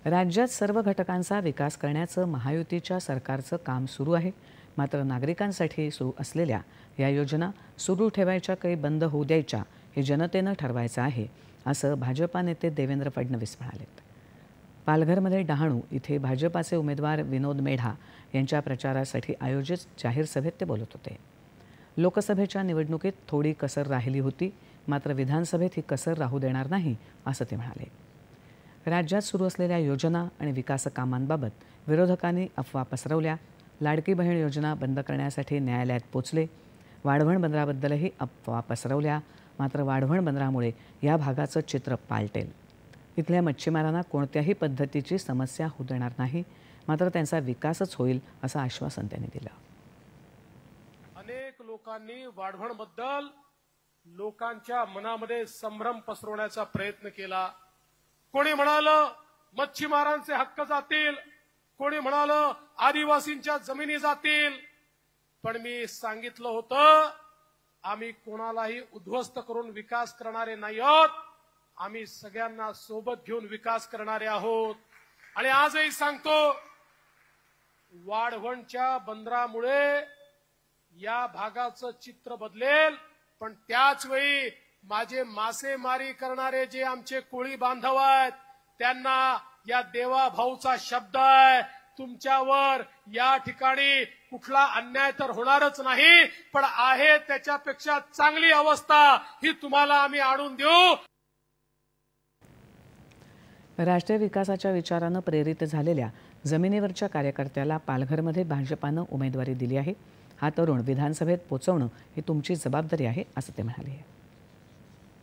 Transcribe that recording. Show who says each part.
Speaker 1: राज्यात सर्व घटकांचा विकास करण्याचं महायुतीच्या सरकारचं काम सुरू आहे। मात्र नागरिकांसाठी सुरू असलेल्या या योजना सुरू ठेवायच्या काही बंद होऊ द्यायच्या हे जनतेनं ठरवायचं आहे, असं भाजपा नेते देवेंद्र फडणवीस म्हणाले। पालघरमध्ये डहाणू इथे भाजपाचे उमेदवार विनोद मेढा यांच्या प्रचारासाठी आयोजित जाहीर सभेत ते बोलत होते। लोकसभेच्या निवडणुकीत थोडी कसर राहिली होती, मात्र विधानसभेत ही कसर राहू देणार नाही, असं ते म्हणाले। राज्यात सुरू असलेल्या योजना आणि विकास कामांबाबत विरोधकांनी अफवा पसरवल्या। लाडकी बहीण योजना बंद करण्यासाठी न्यायालयात पोचले। वाढवण बंदराबद्दलही अफवा पसरवल्या, मात्र वाढवण बंदरामुळे या भागाचं चित्र पालटेल। इथल्या मच्छीमारांना कोणत्याही पद्धतीची समस्या होऊ देणार नाही, मात्र त्यांचा विकासच होईल असं आश्वासन त्यांनी दिलं।
Speaker 2: अनेक लोकांनी वाढवणबद्दल लोकांच्या मनामध्ये संभ्रम पसरवण्याचा प्रयत्न केला। कोणी म्हणालं मच्छीमारांचे हक्क जातील, कोणी म्हणालं आदिवासींच्या जमिनी जातील, पण मी सांगितलं होतं आम्ही कोणालाही उद्ध्वस्त करून विकास करणारे नाही आहोत, आम्ही सगळ्यांना सोबत घेऊन विकास करणारे आहोत। आणि आजही सांगतो वाढवणच्या बंदरामुळे या भागाचं चित्र बदलेल, पण त्याच वेळी माझे मासेमारी करणारे जे आमचे कोळी बांधव आहेत त्यांना या देवा भाऊचा शब्द आहे, तुमच्यावर या ठिकाणी कुठला अन्याय तर होणारच नाही, पण आहे त्याच्यापेक्षा चांगली अवस्था ही तुम्हाला आम्ही आणून देऊ।
Speaker 1: राष्ट्रीय विकासाच्या विचारानं प्रेरित झालेल्या जमिनीवरच्या कार्यकर्त्याला पालघरमध्ये भाजपानं उमेदवारी दिली आहे। हा तरुण विधानसभेत पोहोचवणं ही तुमची जबाबदारी आहे, असं ते म्हणाले।